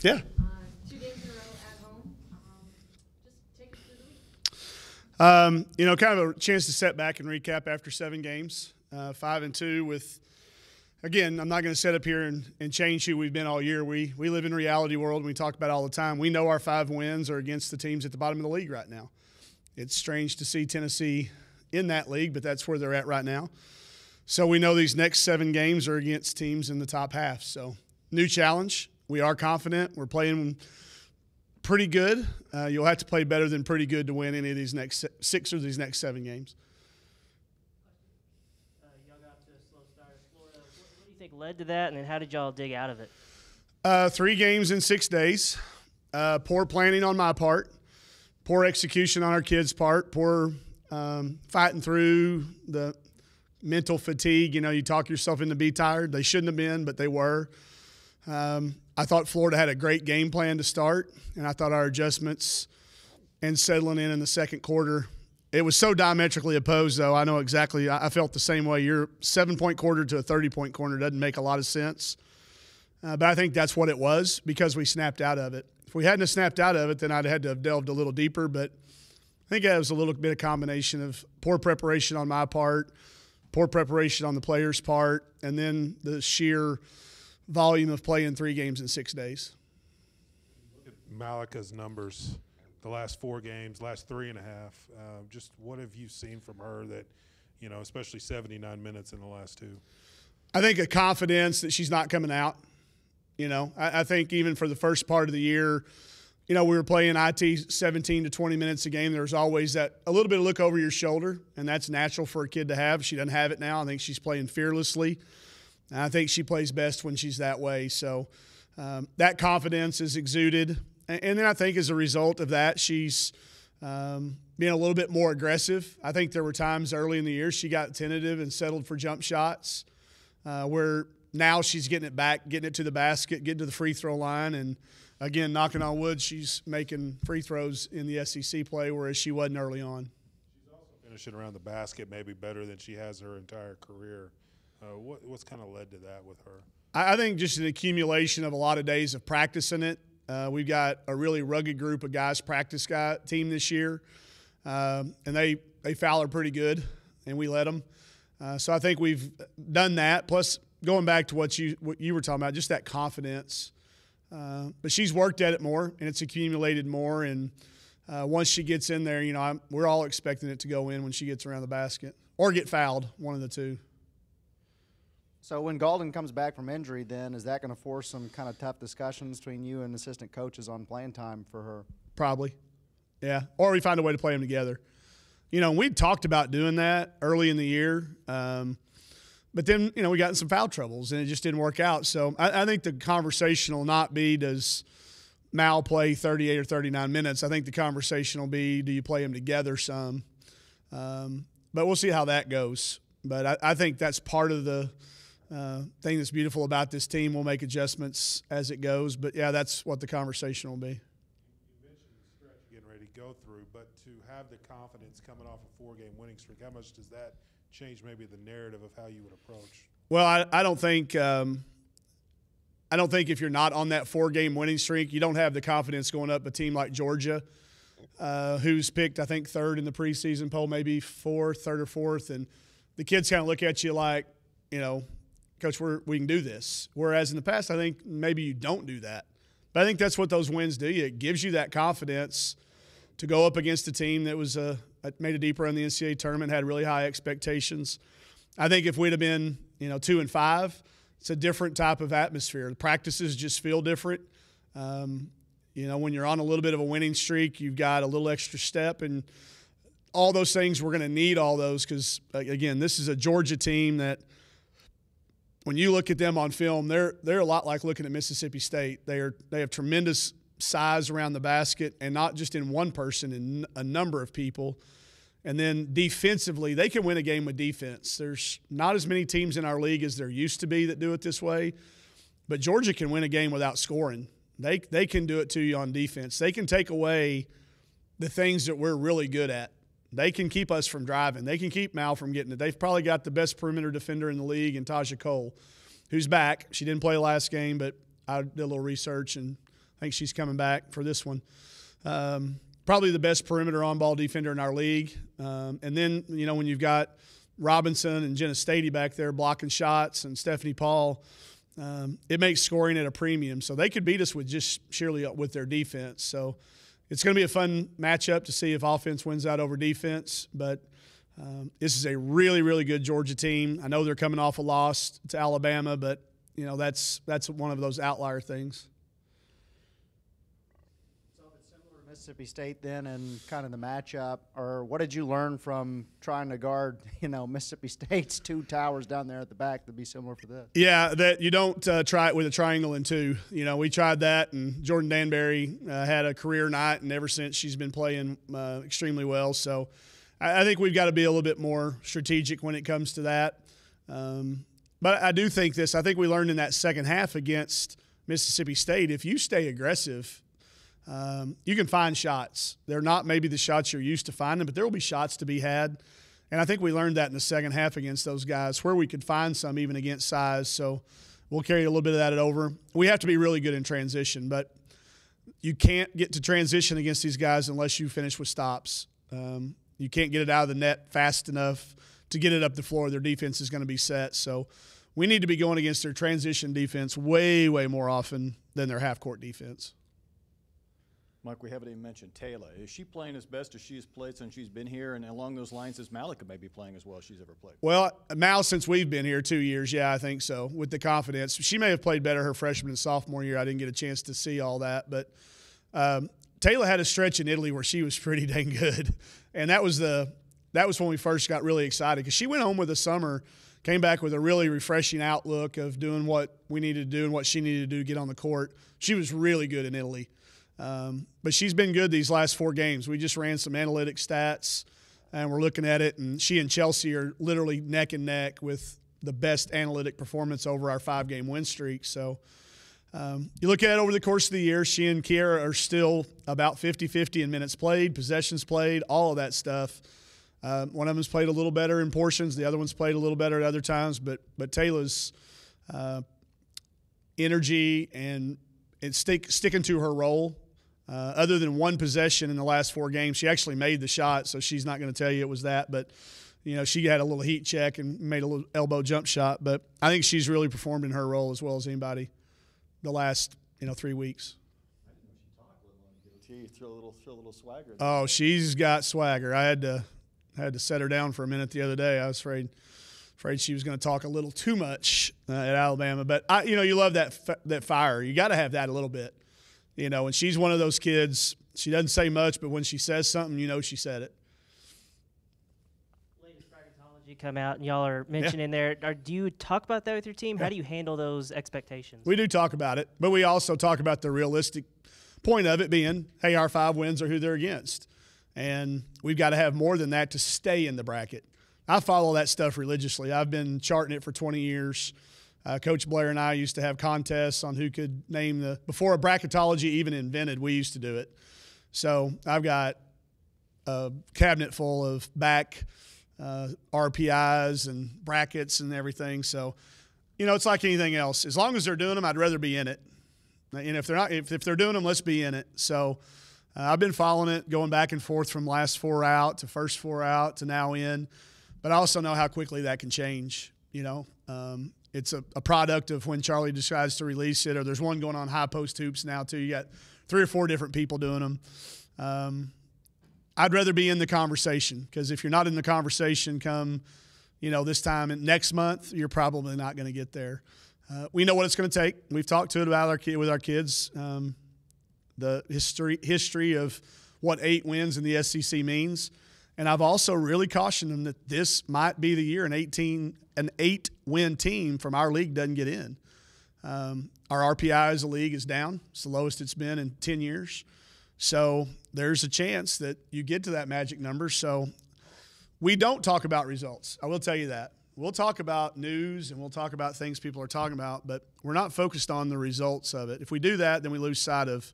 Yeah. 2 games in a row at home. Just take us through the week. Kind of a chance to step back and recap after 7 games, 5-2 with, again, I'm not going to sit up here and change who we've been all year. We live in a reality world, and we talk about it all the time. We know our 5 wins are against the teams at the bottom of the league right now. It's strange to see Tennessee in that league, but that's where they're at right now. So we know these next 7 games are against teams in the top half. So new challenge. We are confident. We're playing pretty good. You'll have to play better than pretty good to win any of these next 6 or these next 7 games. Y'all got to a slow start at Florida. What do you think led to that, and then how did y'all dig out of it? 3 games in 6 days. Poor planning on my part. Poor execution on our kids' part. Poor fighting through the mental fatigue. You talk yourself into be tired. They shouldn't have been, but they were. I thought Florida had a great game plan to start, and I thought our adjustments and settling in the second quarter, it was so diametrically opposed, though. I know exactly. I felt the same way. Your 7-point quarter to a 30-point quarter doesn't make a lot of sense. But I think that's what it was because we snapped out of it. If we hadn't have snapped out of it, then I'd had to have delved a little deeper. But I think it was a little bit of combination of poor preparation on my part, poor preparation on the players' part, and then the sheer volume of playing 3 games in 6 days. Look at Malika's numbers, the last 4 games, last 3.5. Just what have you seen from her that, especially 79 minutes in the last 2? I think a confidence that she's not coming out. I think even for the first part of the year, we were playing IT 17 to 20 minutes a game. There was always that a little bit of look over your shoulder, and that's natural for a kid to have. She doesn't have it now. I think she's playing fearlessly. And I think she plays best when she's that way. So that confidence is exuded. And then I think as a result of that, she's being a little bit more aggressive. I think there were times early in the year she got tentative and settled for jump shots where now she's getting it back, getting it to the basket, getting to the free throw line. And, again, knocking on wood, she's making free throws in the SEC play, whereas she wasn't early on. She's also finishing around the basket maybe better than she has her entire career. What's kind of led to that with her? I think just an accumulation of a lot of days of practicing it. We've got a really rugged group of guys, team this year, and they foul her pretty good, and we let them. So I think we've done that. Plus, going back to what you were talking about, just that confidence. But she's worked at it more, and it's accumulated more. And once she gets in there, we're all expecting it to go in when she gets around the basket or get fouled, one of the two. So when Galden comes back from injury, then is that going to force some kind of tough discussions between you and assistant coaches on playing time for her? Probably, yeah. Or we find a way to play them together. We talked about doing that early in the year, but then we got in some foul troubles and it just didn't work out. So I think the conversation will not be does Mal play 38 or 39 minutes. I think the conversation will be do you play them together some. But we'll see how that goes. But I think that's part of the thing that's beautiful about this team. We'll make adjustments as it goes. But, yeah, that's what the conversation will be. You mentioned the stretch getting ready to go through, but to have the confidence coming off a 4-game winning streak, how much does that change maybe the narrative of how you would approach? Well, I don't think if you're not on that 4-game winning streak, you don't have the confidence going up a team like Georgia, who's picked, I think, 3rd in the preseason poll, maybe 4th, 3rd or 4th. And the kids kind of look at you like, Coach, we can do this. Whereas in the past, I think maybe you don't do that. But I think that's what those wins do. It gives you that confidence to go up against a team that was made a deep run in the NCAA tournament, had really high expectations. I think if we'd have been, 2-5, it's a different type of atmosphere. The practices just feel different. When you're on a little bit of a winning streak, you've got a little extra step, and all those things, we're going to need all those because, again, this is a Georgia team that when you look at them on film, they're a lot like looking at Mississippi State. They have tremendous size around the basket, and not just in one person, in a number of people. And then defensively, they can win a game with defense. There's not as many teams in our league as there used to be that do it this way, but Georgia can win a game without scoring. They can do it to you on defense. They can take away the things that we're really good at. They can keep us from driving. They can keep Mal from getting it. They've probably got the best perimeter defender in the league in Taja Cole, who's back. She didn't play last game, but I did a little research, and I think she's coming back for this one. Probably the best perimeter on-ball defender in our league. And then, when you've got Robinson and Jenna Stady back there blocking shots and Stephanie Paul, it makes scoring at a premium. So they could beat us with just sheerly with their defense. So it's going to be a fun matchup to see if offense wins out over defense. But this is a really, really good Georgia team. I know they're coming off a loss to Alabama, but, that's one of those outlier things. So if it's similar to Mississippi State then and kind of the matchup, or what did you learn from trying to guard, Mississippi State's two towers down there at the back to be similar for this? Yeah, that you don't try it with a triangle and two. We tried that, and Jordan Danbury had a career night, and ever since she's been playing extremely well. So I think we've got to be a little bit more strategic when it comes to that. But I do think this. I think we learned in that second half against Mississippi State, if you stay aggressive, you can find shots. They're not maybe the shots you're used to finding, but there will be shots to be had. And I think we learned that in the second half against those guys, where we could find some even against size. So we'll carry a little bit of that over. We have to be really good in transition, but you can't get to transition against these guys unless you finish with stops. You can't get it out of the net fast enough to get it up the floor. Their defense is going to be set. So we need to be going against their transition defense way, way more often than their half-court defense. Mike, we haven't even mentioned Taylor. Is she playing as best as she's played since she's been here? And along those lines, is Malika maybe playing as well as she's ever played? Well, Mal, since we've been here 2 years, yeah, I think so, with the confidence. She may have played better her freshman and sophomore year. I didn't get a chance to see all that. But Taylor had a stretch in Italy where she was pretty dang good. And that was when we first got really excited, because she went home with the summer, came back with a really refreshing outlook of doing what we needed to do and what she needed to do to get on the court. She was really good in Italy. But she's been good these last 4 games. We just ran some analytic stats, and we're looking at it, and she and Chelsea are literally neck and neck with the best analytic performance over our 5-game win streak. So you look at it over the course of the year, she and Kiera are still about 50-50 in minutes played, possessions played, all of that stuff. One of them's played a little better in portions. The other one's played a little better at other times. But Taylor's energy and sticking to her role, other than one possession in the last 4 games, she actually made the shot, so she's not going to tell you it was that. But, she had a little heat check and made a little elbow jump shot. But I think she's really performed in her role as well as anybody the last, 3 weeks. She threw a little swagger. Oh, she's got swagger. I had to set her down for a minute the other day. I was afraid she was going to talk a little too much at Alabama. But you love that fire. You got to have that a little bit, And she's one of those kids. She doesn't say much, but when she says something, she said it. Latest bracketology come out, and y'all are mentioning there. Do you talk about that with your team? How do you handle those expectations? We do talk about it, but we also talk about the realistic point of it being, hey, our 5 wins are who they're against. And we've got to have more than that to stay in the bracket. I follow that stuff religiously. I've been charting it for 20 years. Coach Blair and I used to have contests on who could name before bracketology even invented, we used to do it. So I've got a cabinet full of back RPIs and brackets and everything. So, it's like anything else. As long as they're doing them, I'd rather be in it. And if they're not, if they're doing them, let's be in it. So I've been following it, going back and forth from last 4 out to first 4 out to now in. But I also know how quickly that can change. It's a product of when Charlie decides to release it, or there's one going on high post hoops now too. You got 3 or 4 different people doing them. I'd rather be in the conversation, because if you're not in the conversation come, this time and next month, you're probably not going to get there. We know what it's going to take. We've talked to it about with our kids. The history of what 8 wins in the SEC means. And I've also really cautioned them that this might be the year an 8-win team from our league doesn't get in. Our RPI as a league is down. It's the lowest it's been in 10 years. So there's a chance that you get to that magic number. So we don't talk about results. I will tell you that. We'll talk about news and we'll talk about things people are talking about, but we're not focused on the results of it. If we do that, then we lose sight of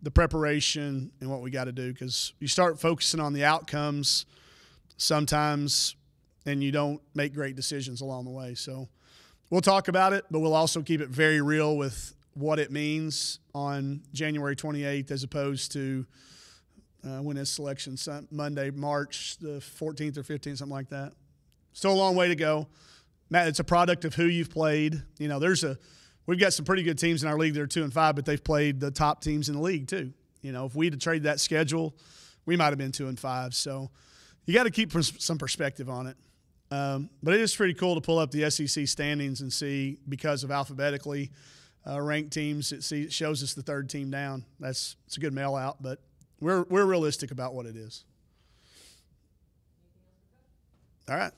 the preparation and what we got to do, because you start focusing on the outcomes sometimes and you don't make great decisions along the way. So we'll talk about it, but we'll also keep it very real with what it means on January 28th as opposed to when is selection Monday, March the 14th or 15th, something like that. Still a long way to go. Matt, it's a product of who you've played. You know, we've got some pretty good teams in our league that are 2-5, but they've played the top teams in the league too. You know, if we'd have traded that schedule, we might have been 2-5. So you got to keep some perspective on it. But it is pretty cool to pull up the SEC standings and see, because of alphabetically ranked teams, it shows us the third team down. It's a good mail out, but we're realistic about what it is. All right.